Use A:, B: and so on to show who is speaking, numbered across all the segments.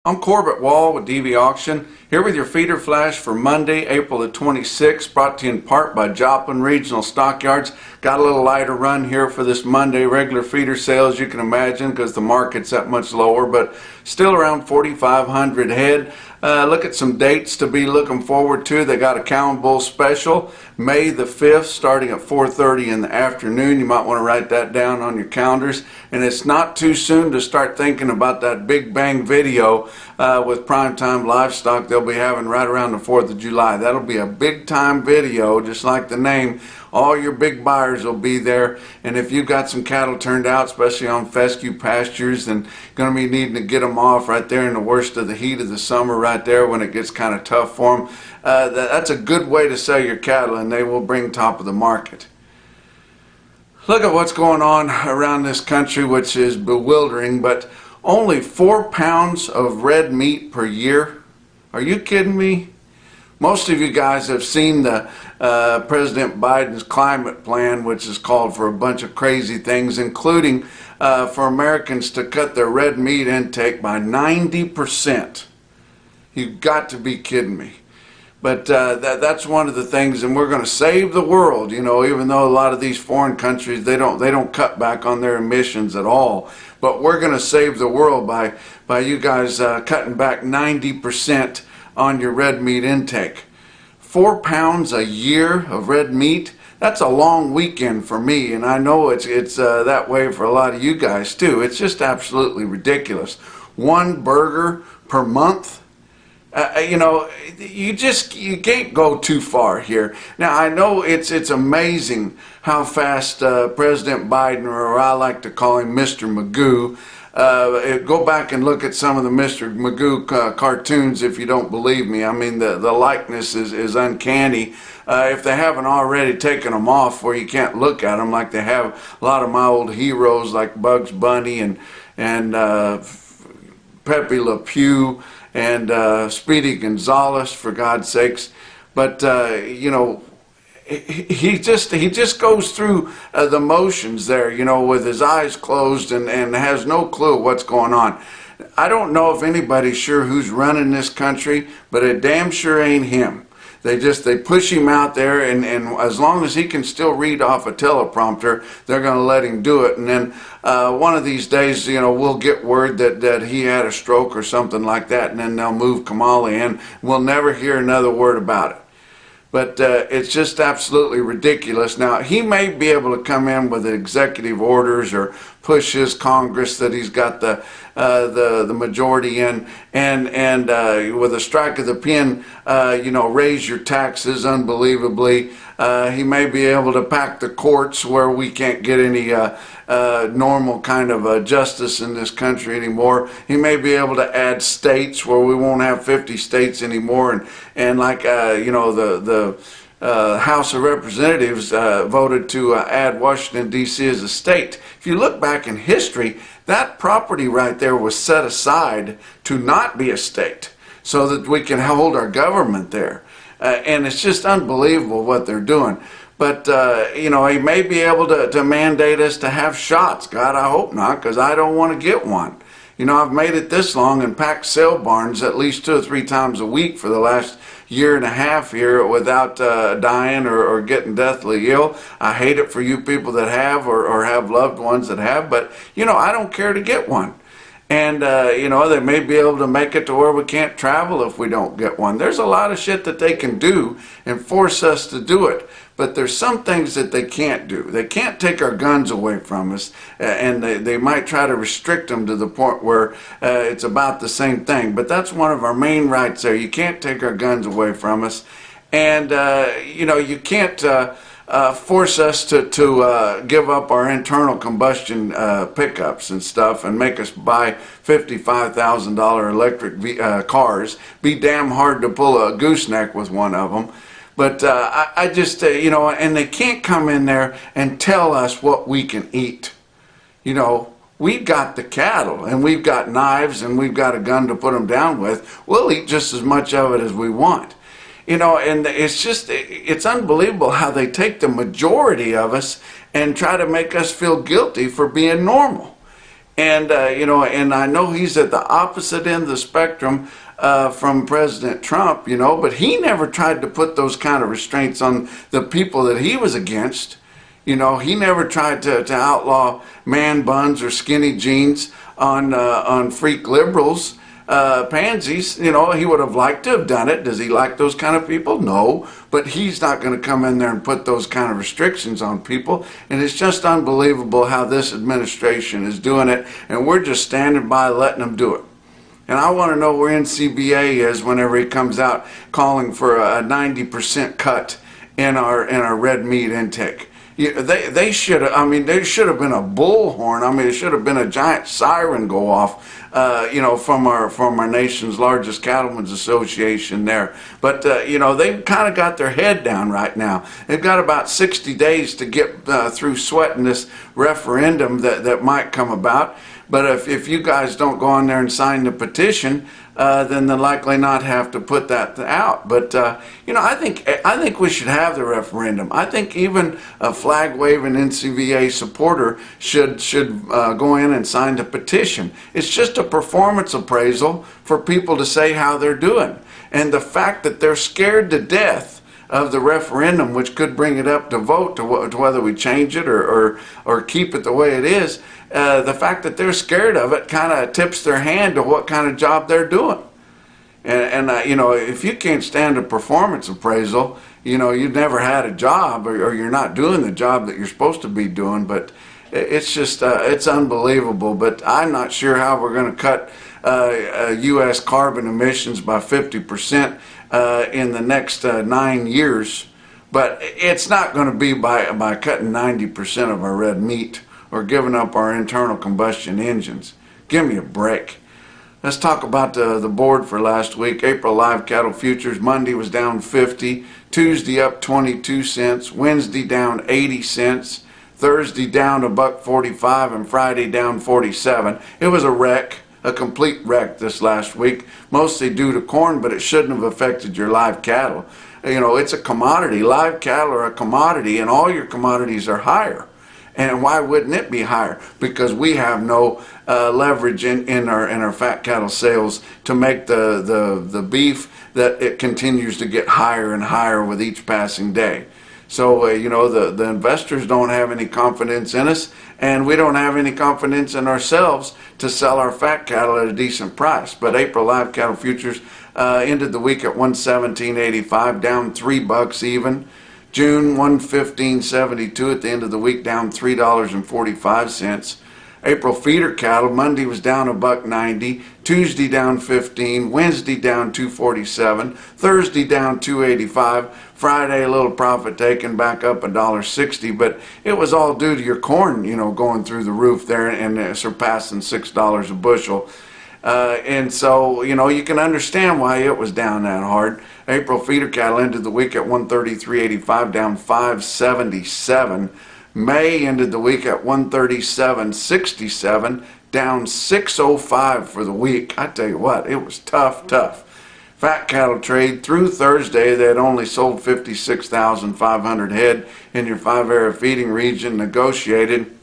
A: I'm Corbett Wall with DV Auction, here with your feeder flash for Monday, April the 26th, brought to you in part by Joplin Regional Stockyards. Got a little lighter run here for this Monday, regular feeder sales, you can imagine, because the market's that much lower, but still around 4,500 head. Look at some dates to be looking forward to. They got a Cow and Bull special, May the 5th, starting at 4:30 in the afternoon. You might want to write that down on your calendars. And it's not too soon to start thinking about that Big Bang video with Primetime Livestock they'll be having right around the 4th of July. That'll be a big time video, just like the name. All your big buyers will be there, and if you've got some cattle turned out, especially on fescue pastures, then going to be needing to get them off right there in the worst of the heat of the summer right there when it gets kind of tough for them. That's a good way to sell your cattle, and they will bring top of the market. Look at what's going on around this country, which is bewildering, but only 4 pounds of red meat per year. Are you kidding me? Most of you guys have seen the President Biden's climate plan, which is called for a bunch of crazy things, including for Americans to cut their red meat intake by 90%. You've got to be kidding me. But that's one of the things, and we're going to save the world, you know, even though a lot of these foreign countries, they don't cut back on their emissions at all. But we're going to save the world by you guys cutting back 90% on your red meat intake. 4 pounds a year of red meat, that's a long weekend for me, and I know it's that way for a lot of you guys too. It's just absolutely ridiculous. One burger per month. You know, you can't go too far here. Now I know it's amazing how fast President Biden, or I like to call him Mr. Magoo, go back and look at some of the Mr. Magoo cartoons if you don't believe me. I mean, the likeness is uncanny. If they haven't already taken them off where you can't look at them, like they have a lot of my old heroes like Bugs Bunny and Pepe Le Pew and Speedy Gonzales, for God's sakes. But you know, he just goes through the motions there, you know, with his eyes closed and has no clue what's going on. I don't know if anybody's sure who's running this country, but it damn sure ain't him. They push him out there, and as long as he can still read off a teleprompter, they're going to let him do it. And then one of these days, you know, we'll get word that he had a stroke or something like that, and then they'll move Kamala in. We'll never hear another word about it. But it's just absolutely ridiculous. Now, he may be able to come in with executive orders or push his Congress that he's got the majority in, and with a strike of the pen, you know, raise your taxes unbelievably. He may be able to pack the courts where we can't get any normal kind of justice in this country anymore. He may be able to add states where we won't have 50 states anymore, and like you know, the House of Representatives voted to add Washington, D.C. as a state. If you look back in history, that property right there was set aside to not be a state so that we can hold our government there. And it's just unbelievable what they're doing. But, you know, he may be able to mandate us to have shots. God, I hope not, because I don't want to get one. You know, I've made it this long and packed sale barns at least 2 or 3 times a week for the last year and a half here without dying or getting deathly ill. I hate it for you people that have or have loved ones that have, but, you know, I don't care to get one. And, you know, they may be able to make it to where we can't travel if we don't get one. There's a lot of shit that they can do and force us to do it. But there's some things that they can't do. They can't take our guns away from us, and they might try to restrict them to the point where it's about the same thing. But that's one of our main rights there. You can't take our guns away from us. And, you know, you can't force us to give up our internal combustion pickups and stuff and make us buy $55,000 electric cars. Be damn hard to pull a gooseneck with one of them. But I just, you know, and they can't come in there and tell us what we can eat. You know, we've got the cattle and we've got knives and we've got a gun to put them down with. We'll eat just as much of it as we want. You know, and it's just, it's unbelievable how they take the majority of us and try to make us feel guilty for being normal. And, and I know he's at the opposite end of the spectrum from President Trump, but he never tried to put those kind of restraints on the people that he was against. He never tried to outlaw man buns or skinny jeans on freak liberals, pansies. He would have liked to have done it. Does he like those kind of people? No, but he's not going to come in there and put those kind of restrictions on people. And it's just unbelievable how this administration is doing it, and we're just standing by letting them do it. And I want to know where NCBA is whenever he comes out calling for a 90% cut in our red meat intake. They should have. I mean, there should have been a bullhorn. I mean, it should have been a giant siren go off. From our nation's largest cattlemen's association there. But they've kind of got their head down right now. They've got about 60 days to get through sweating this referendum that might come about. But if you guys don't go on there and sign the petition, then they'll likely not have to put that out. But I think we should have the referendum. I think even a flag-waving NCBA supporter should go in and sign the petition. It's just a performance appraisal for people to say how they're doing. And the fact that they're scared to death of the referendum, which could bring it up to vote to whether we change it or keep it the way it is, the fact that they're scared of it kind of tips their hand to what kind of job they're doing. And if you can't stand a performance appraisal, you've never had a job or you're not doing the job that you're supposed to be doing. But it's just, it's unbelievable. But I'm not sure how we're going to cut U.S. carbon emissions by 50% in the next 9 years. But it's not going to be by cutting 90% of our red meat or giving up our internal combustion engines. Give me a break. Let's talk about the board for last week. April live cattle futures, Monday was down 50, Tuesday up 22 cents, Wednesday down 80 cents, Thursday down $1.45, and Friday down 47. It was a wreck, a complete wreck this last week, mostly due to corn, but it shouldn't have affected your live cattle. It's a commodity. Live cattle are a commodity, and all your commodities are higher. And why wouldn't it be higher? Because we have no leverage in our fat cattle sales to make the beef that it continues to get higher and higher with each passing day. So the investors don't have any confidence in us, and we don't have any confidence in ourselves to sell our fat cattle at a decent price. But April live cattle futures ended the week at 117.85, down $3 even. June 115.72 at the end of the week, down $3.45. April feeder cattle, Monday was down $1.90, Tuesday down 15, Wednesday down 247, Thursday down 285, Friday a little profit taken, back up $1.60, but it was all due to your corn, going through the roof there and surpassing $6 a bushel. And so, you can understand why it was down that hard. April feeder cattle ended the week at 133.85, down 577. May ended the week at 137.67, down 605 for the week. I tell you what, it was tough. Fat cattle trade through Thursday, they had only sold 56,500 head in your 5-area feeding region. Negotiated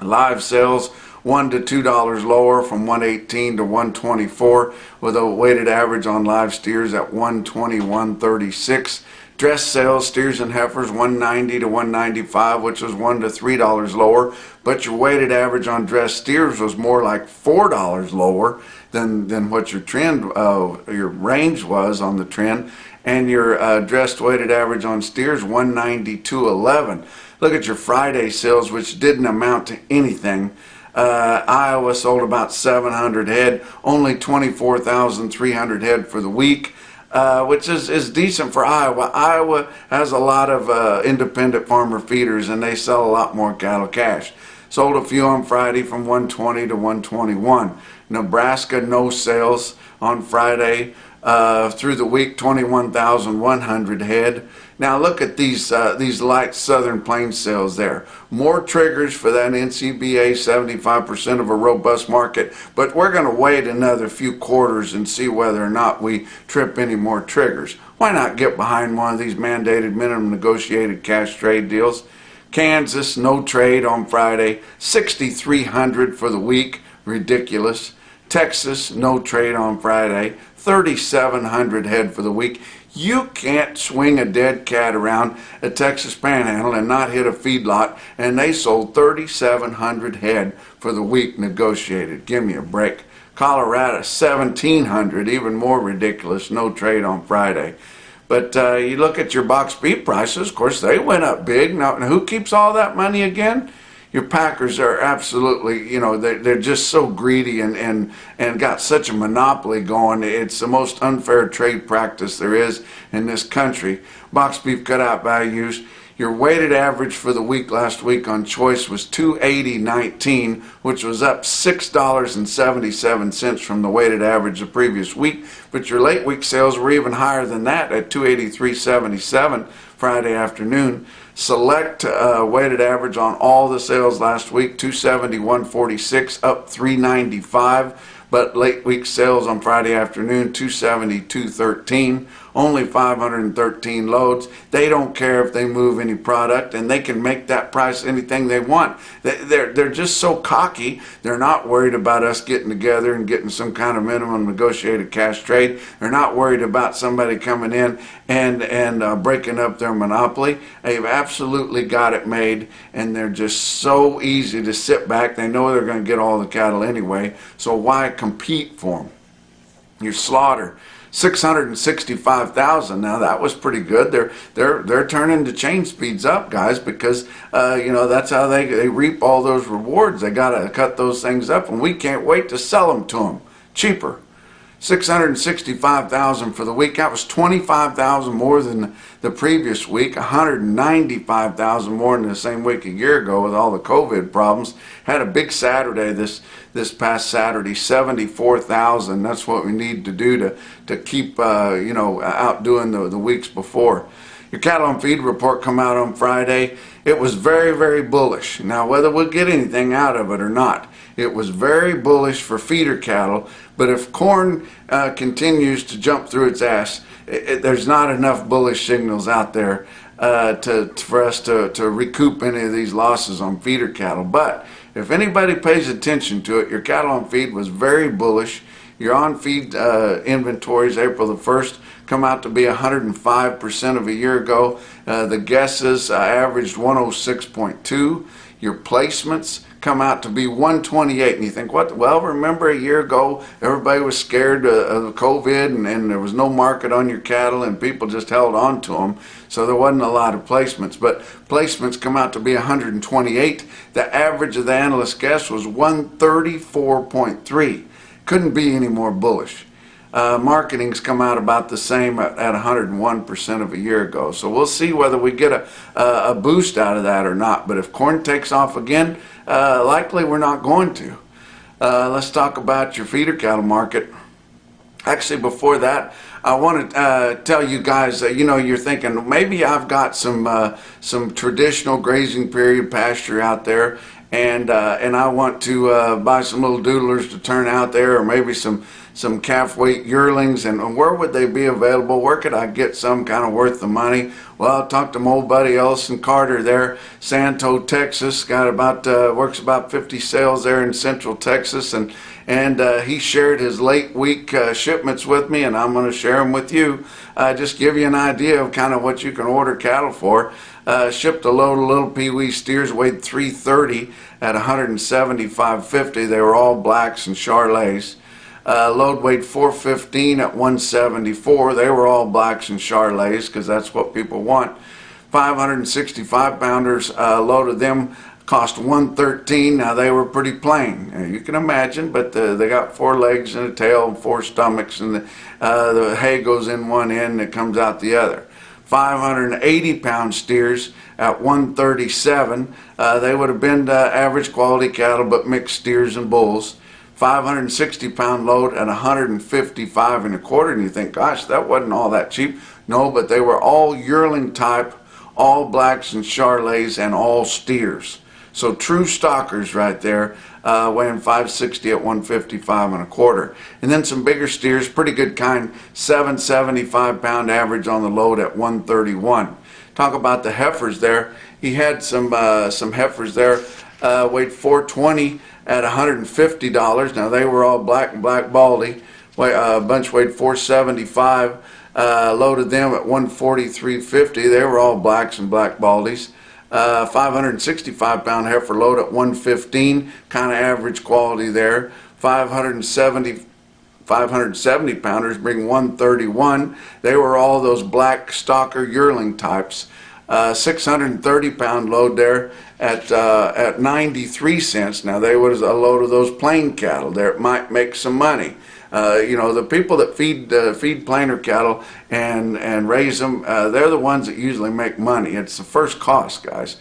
A: live sales $1 to $2 lower, from 118 to 124, with a weighted average on live steers at 121.36. Dress sales, steers and heifers, 190 to 195, which was $1 to $3 lower, but your weighted average on dress steers was more like $4 lower than what your trend, your range was on the trend, and your dressed weighted average on steers 190 to 11. Look at your Friday sales, which didn't amount to anything. Iowa sold about 700 head, only 24,300 head for the week, which is decent for Iowa. Iowa has a lot of independent farmer feeders, and they sell a lot more cattle cash. Sold a few on Friday from 120 to 121. Nebraska, no sales on Friday. Through the week, 21,100 head. Now look at these light Southern Plains sales there. More triggers for that NCBA, 75% of a robust market. But we're going to wait another few quarters and see whether or not we trip any more triggers. Why not get behind one of these mandated minimum negotiated cash trade deals? Kansas, no trade on Friday, 6,300 for the week. ridiculous. Texas, no trade on Friday, 3,700 head for the week. You can't swing a dead cat around a Texas Panhandle and not hit a feedlot, and they sold 3,700 head for the week negotiated. Give me a break. Colorado, 1,700, even more ridiculous, no trade on Friday. But you look at your box beef prices, of course, they went up big. Now, who keeps all that money again? Your packers are absolutely, you know, they're just so greedy and got such a monopoly going. It's the most unfair trade practice there is in this country. Box beef cutout values. Your weighted average for the week last week on choice was $280.19, which was up $6.77 from the weighted average the previous week. But your late week sales were even higher than that at $283.77 Friday afternoon. Select weighted average on all the sales last week, $271.46, up $3.95. But late week sales on Friday afternoon, $272.13, only 513 loads. They don't care if they move any product, and they can make that price anything they want. They're just so cocky. They're not worried about us getting together and getting some kind of minimum negotiated cash trade. They're not worried about somebody coming in and breaking up their monopoly. They've absolutely got it made, and they're just so easy to sit back. They know they're going to get all the cattle anyway, so why compete for them? Your slaughter, 665,000. Now that was pretty good. They're turning the chain speeds up, guys, because you know, that's how they reap all those rewards. They got to cut those things up, and we can't wait to sell them to them cheaper. 665,000 for the week. That was 25,000 more than the previous week, 195,000 more than the same week a year ago with all the COVID problems. Had a big Saturday this past Saturday, 74,000. That's what we need to do to keep you know, outdoing the weeks before. Your cattle on feed report come out on Friday. It was very, very bullish. Now, whether we'll get anything out of it or not, it was very bullish for feeder cattle. But if corn continues to jump through its ass, there's not enough bullish signals out there for us to recoup any of these losses on feeder cattle. But if anybody pays attention to it, your cattle on feed was very bullish. Your on-feed inventories April the 1st come out to be 105% of a year ago. The guesses averaged 106.2. Your placements come out to be 128. And you think, what? Well, remember a year ago, everybody was scared of COVID and there was no market on your cattle and people just held on to them. So there wasn't a lot of placements. But placements come out to be 128. The average of the analyst guess was 134.3. Couldn't be any more bullish. Marketing's come out about the same at 101% of a year ago. So we'll see whether we get a boost out of that or not. But if corn takes off again, likely we're not going to. Let's talk about your feeder cattle market. Actually, before that, I want to tell you guys, you know, you're thinking maybe I've got some traditional grazing period pasture out there, and I want to buy some little doodlers to turn out there, or maybe some calf weight yearlings, and where would they be available? Where could I get some kind of worth the money? Well, I talked to my old buddy Ellison Carter there, Santo, Texas. Got about works about 50 sales there in Central Texas, and he shared his late week shipments with me, and I'm going to share them with you. Just give you an idea of kind of what you can order cattle for. Shipped a load of little Pee-wee steers, weighed 330 at $175.50. They were all blacks and Charolais. Load weighed 415 at $174. They were all blacks and Charolais because that's what people want. 565 pounders, load of them cost $113. Now they were pretty plain, you can imagine, but they got 4 legs and a tail and 4 stomachs, and the hay goes in one end and it comes out the other. 580 pound steers at $137. They would have been average quality cattle, but mixed steers and bulls. 560 pound load at $155 and a quarter, and you think, gosh, that wasn't all that cheap. No, but they were all yearling type, all blacks and Charolais, and all steers. So true stockers right there, weighing 560 at $155 and a quarter. And then some bigger steers, pretty good kind, 775 pound average on the load at $131. Talk about the heifers there. He had some heifers there, weighed 420 at $150. Now they were all black and black baldy. A bunch weighed 475. Loaded them at 143.50. They were all blacks and black baldies. 565 pound heifer load at 115, kind of average quality there. 570 pounders bring 131. They were all those black stalker yearling types. 630 pound load there at 93 cents. Now they was a load of those plain cattle. There might make some money. You know, the people that feed plainer cattle and raise them, they're the ones that usually make money. It's the first cost, guys.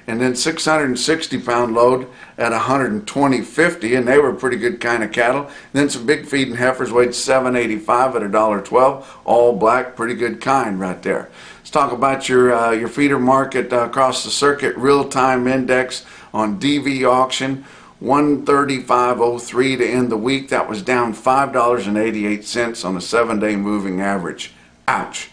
A: And then 660 pound load at 120.50, and they were pretty good kind of cattle. And then some big feeding heifers weighed 785 at $1.12, all black, pretty good kind right there. Let's talk about your feeder market across the circuit. Real-time index on DV auction, 135.03 to end the week. That was down $5.88 on a 7-day moving average. Ouch.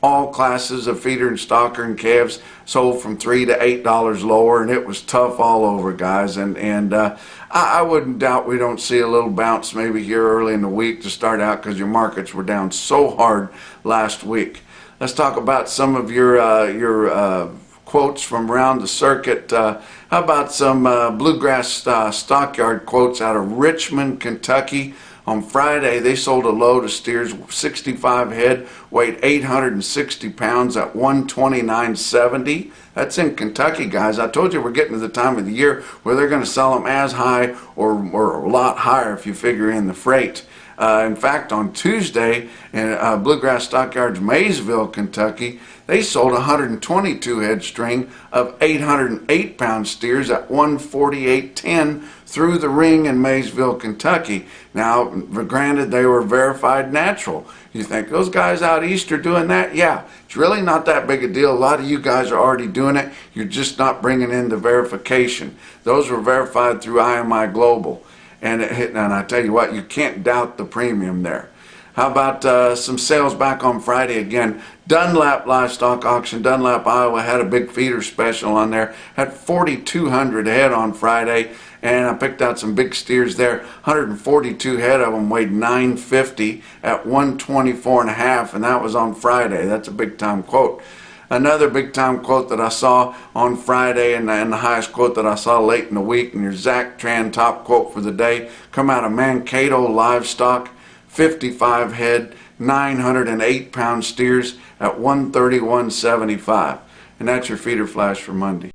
A: All classes of feeder and stalker and calves sold from $3 to $8 lower, and it was tough all over, guys. And I wouldn't doubt we don't see a little bounce maybe here early in the week to start out, because your markets were down so hard last week. Let's talk about some of your quotes from around the circuit. How about some bluegrass stockyard quotes out of Richmond, Kentucky? On Friday, they sold a load of steers, 65 head, weighed 860 pounds at $129.70. That's in Kentucky, guys. I told you we're getting to the time of the year where they're going to sell them as high or a lot higher if you figure in the freight. In fact, on Tuesday, in Bluegrass Stockyards, Maysville, Kentucky, they sold 122 head string of 808 pound steers at $148.10 through the ring in Maysville, Kentucky. Now, granted, they were verified natural. You think those guys out east are doing that? Yeah, it's really not that big a deal. A lot of you guys are already doing it. You're just not bringing in the verification. Those were verified through IMI Global. And I tell you what, you can't doubt the premium there. How about some sales back on Friday again? Dunlap Livestock Auction, Dunlap, Iowa, had a big feeder special on there. Had 4,200 head on Friday, and I picked out some big steers there. 142 head of them weighed 950 at 124.5, and that was on Friday. That's a big time quote. Another big time quote that I saw on Friday, and the highest quote that I saw late in the week, and your Zach Tran top quote for the day, come out of Mankato Livestock, 55 head, 908 pound steers at $131.75. And that's your feeder flash for Monday.